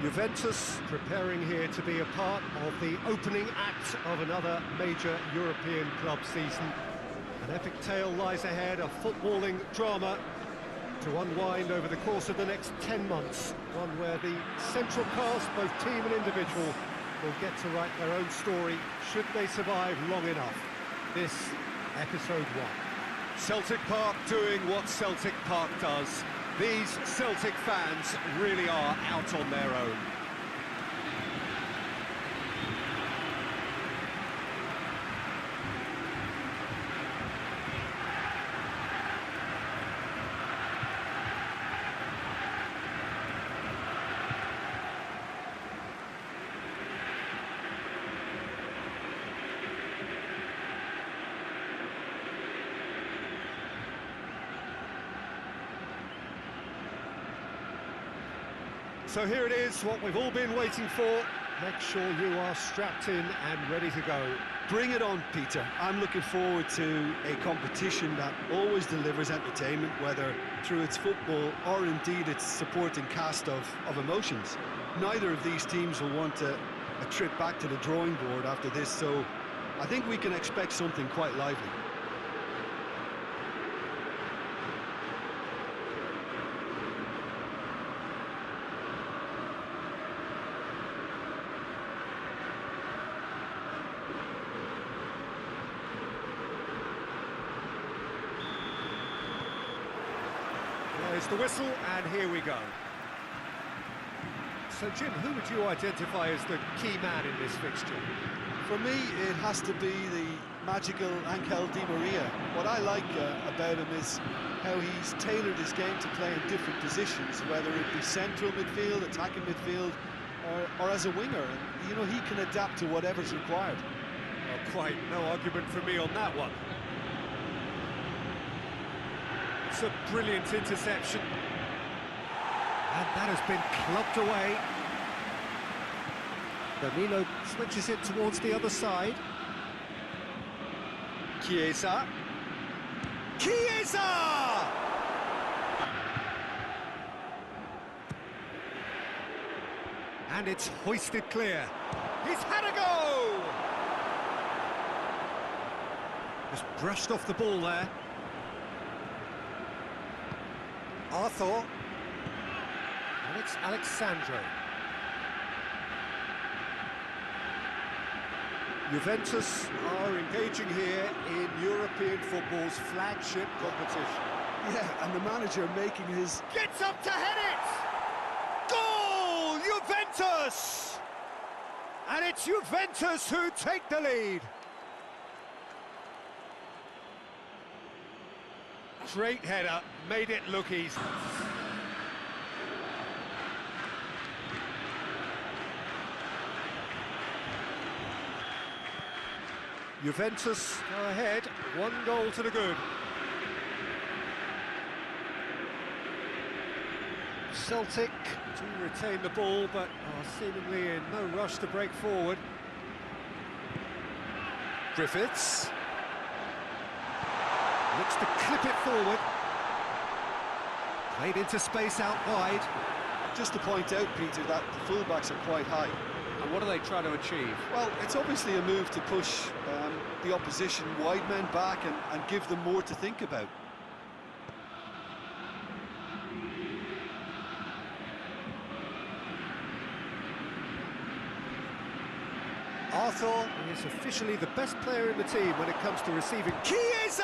Juventus preparing here to be a part of the opening act of another major European club season. An epic tale lies ahead, a footballing drama to unwind over the course of the next 10 months. One where the central cast, both team and individual, will get to write their own story should they survive long enough. This, episode 1. Celtic Park doing what Celtic Park does. These Celtic fans really are out on their own. So here it is, what we've all been waiting for. Make sure you are strapped in and ready to go. Bring it on, Peter. I'm looking forward to a competition that always delivers entertainment, whether through its football or indeed its supporting cast of emotions. Neither of these teams will want a trip back to the drawing board after this, so I think we can expect something quite lively. There's the whistle, and here we go. So, Jim, who would you identify as the key man in this fixture? For me, it has to be the magical Angel Di Maria. What I like about him is how he's tailored his game to play in different positions, whether it be central midfield, attacking midfield, or as a winger. And, you know, he can adapt to whatever's required. Well, quite no argument from me on that one. It's a brilliant interception. And that has been clubbed away. Danilo switches it towards the other side. Chiesa. Chiesa! And it's hoisted clear. He's had a go! Just brushed off the ball there. Arthur. And it's Alexandro. Juventus are engaging here in European football's flagship competition. Yeah, and the manager making his... Gets up to head it! Goal! Juventus! And it's Juventus who take the lead. Great header, made it look easy. Juventus are ahead, 1 goal to the good. Celtic do retain the ball, but are seemingly in no rush to break forward. Griffiths. Looks to clip it forward. Played into space out wide. Just to point out, Peter, that the fullbacks are quite high. And what are they trying to achieve? Well, it's obviously a move to push the opposition wide men back and give them more to think about. Arthur is officially the best player in the team when it comes to receiving. Chiesa!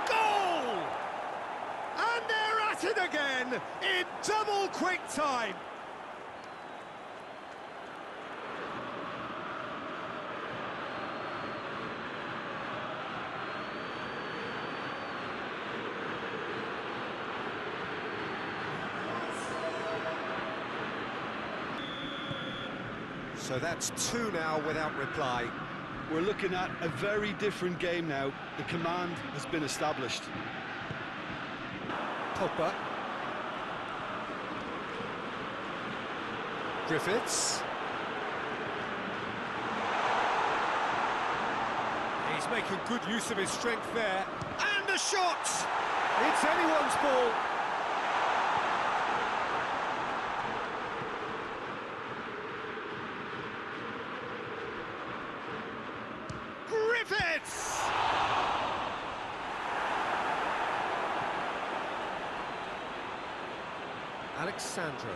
Goal! And they're at it again in double quick time. So that's 2 now without reply. We're looking at a very different game now. The command has been established. Topka. Griffiths. He's making good use of his strength there. And a shot! It's anyone's ball. Alexandro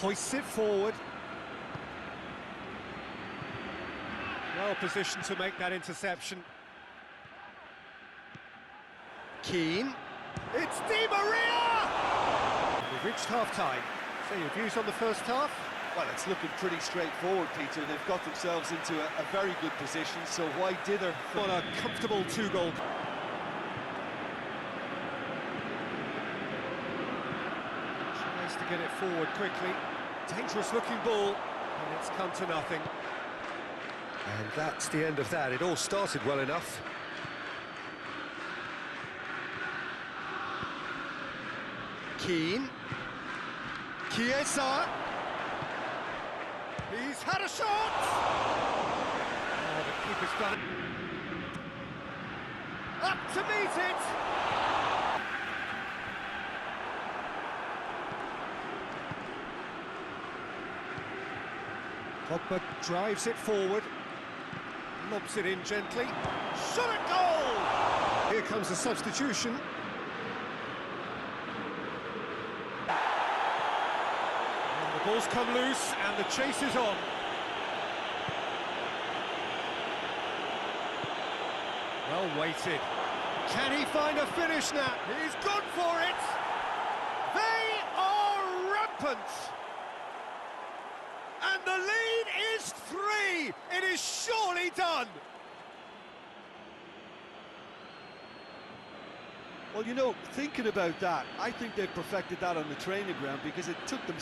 hoists it forward. Well positioned to make that interception. Keane. It's Di Maria! We've reached half-time. So your views on the first half? Well, it's looking pretty straightforward, Peter. They've got themselves into a very good position, so why dither? What a comfortable two-goal. Tries to get it forward quickly. Dangerous-looking ball, and it's come to nothing. And that's the end of that. It all started well enough. Keane. Chiesa. He's had a shot! Oh, the keeper's done it. Up to meet it! Pogba drives it forward. Lobs it in gently. Shot at goal! Here comes the substitution. The ball's come loose and the chase is on. Well weighted. Can he find a finish now? He's gone for it! They are rampant! And the lead is 3! It is surely done! Well, you know, thinking about that, I think they've perfected that on the training ground because it took them...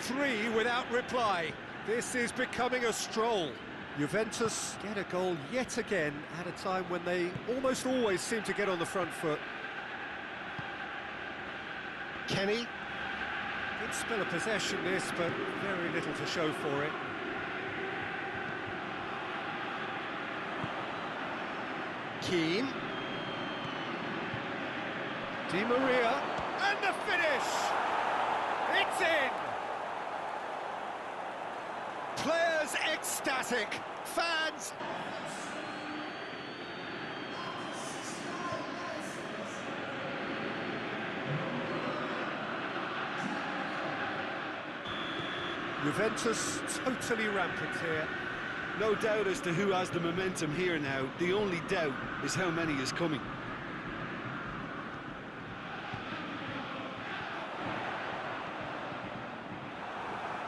Three without reply. This is becoming a stroll. Juventus get a goal yet again at a time when they almost always seem to get on the front foot. Kenny. Good spell of possession this, but very little to show for it. Keane. Di Maria. And the finish! It's in! Players ecstatic, fans... Juventus totally rampant here. No doubt as to who has the momentum here now. The only doubt is how many is coming.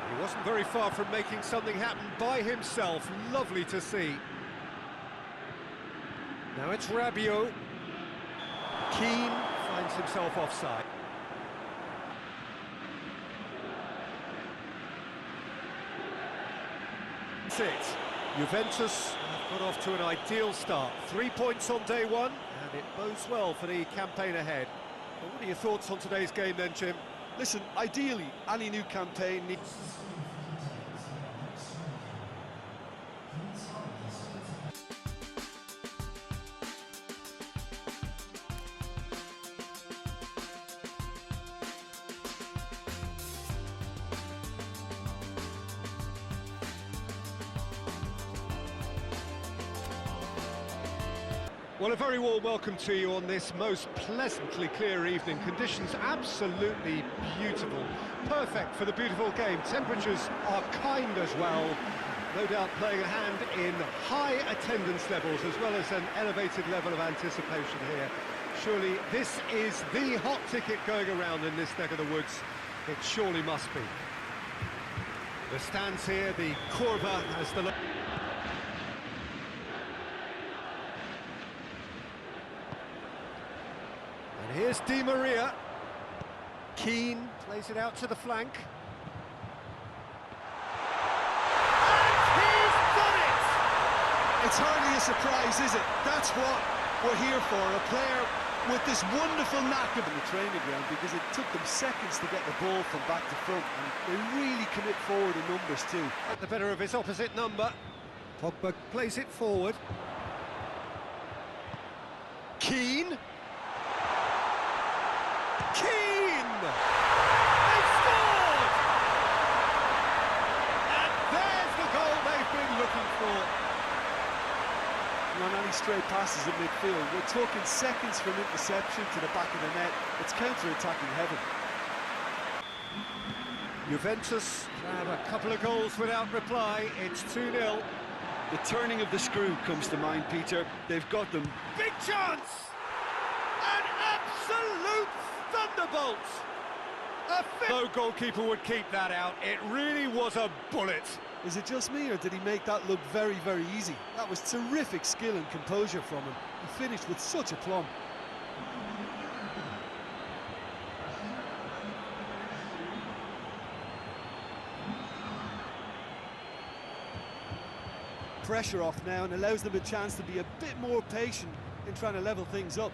He wasn't very far from making something happen by himself. Lovely to see. Now it's Rabiot. Keane finds himself offside. That's it. Juventus have got off to an ideal start. 3 points on day one, and it bodes well for the campaign ahead. Well, what are your thoughts on today's game then, Jim? Listen, ideally, any new campaign needs... Well, a very warm welcome to you on this most pleasantly clear evening. Conditions absolutely beautiful. Perfect for the beautiful game. Temperatures are kind as well. No doubt playing a hand in high attendance levels as well as an elevated level of anticipation here. Surely this is the hot ticket going around in this neck of the woods. It surely must be. The stands here, the Curva as the... Here's Di Maria. Keane plays it out to the flank. And he's done it! It's hardly a surprise, is it? That's what we're here for, a player with this wonderful knack of the training ground, because it took them seconds to get the ball from back to front, and they really commit forward in numbers too. At the better of his opposite number. Pogba plays it forward. Keane. Keane! They've scored! And there's the goal they've been looking for. stray passes in midfield. We're talking seconds from interception to the back of the net. It's counter-attacking heaven. Juventus have a couple of goals without reply. It's 2-0. The turning of the screw comes to mind, Peter. They've got them. Big chance! An absolute thunderbolt! No goalkeeper would keep that out. It really was a bullet. Is it just me, or did he make that look very, very easy? That was terrific skill and composure from him. He finished with such aplomb. Pressure off now and allows them a chance to be a bit more patient in trying to level things up.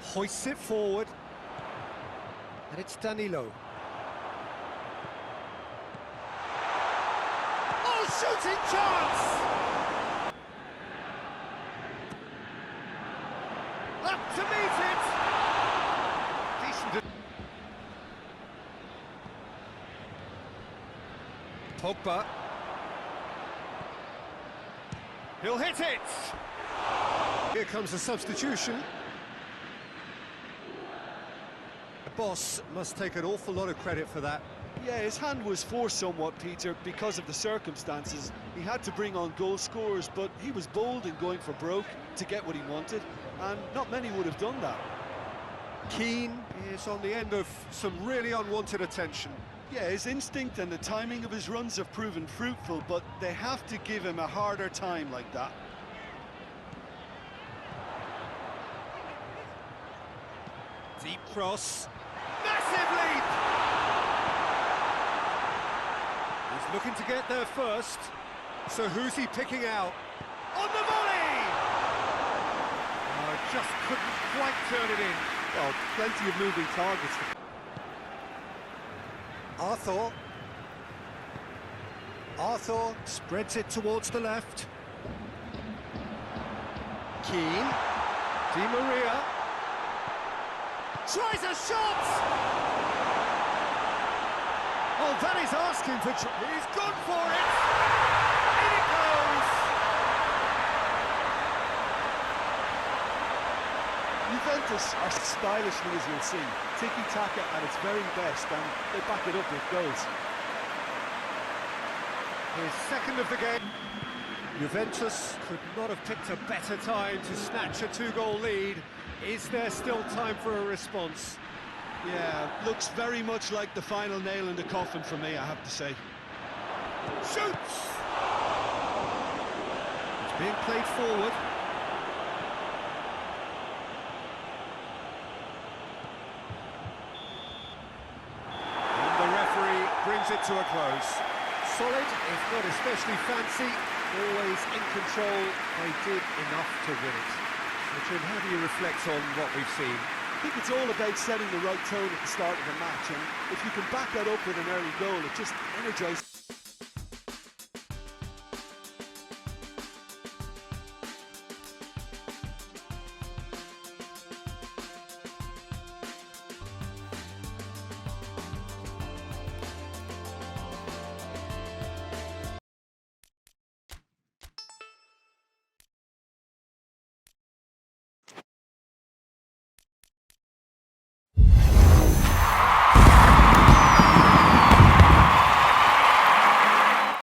Hoists it forward. And it's Danilo. Oh, shooting chance! Up to meet it! Decent. Pogba. He'll hit it! Here comes the substitution. The boss must take an awful lot of credit for that. Yeah, his hand was forced somewhat, Peter, because of the circumstances. He had to bring on goal scorers, but he was bold in going for broke to get what he wanted, and not many would have done that. Keane is on the end of some really unwanted attention. Yeah, his instinct and the timing of his runs have proven fruitful, but they have to give him a harder time like that. Deep cross. Massive leap! He's looking to get there first. So who's he picking out? On the volley! Oh, just couldn't quite turn it in. Well, plenty of moving targets. Arthur spreads it towards the left. Keane. Di Maria. Tries a shot! Oh, that is asking for... He's gone for it! In it goes! Juventus are stylishly, as you'll see. Tiki-taka at its very best, and they back it up with goals. His second of the game. Juventus could not have picked a better time to snatch a two-goal lead. Is there still time for a response? Yeah, looks very much like the final nail in the coffin for me, I have to say. Shoots! It's being played forward. And the referee brings it to a close. Solid, if not especially fancy, always in control. They did enough to win it. Richard, how do you reflect on what we've seen? I think it's all about setting the right tone at the start of the match, and if you can back that up with an early goal, it just energises.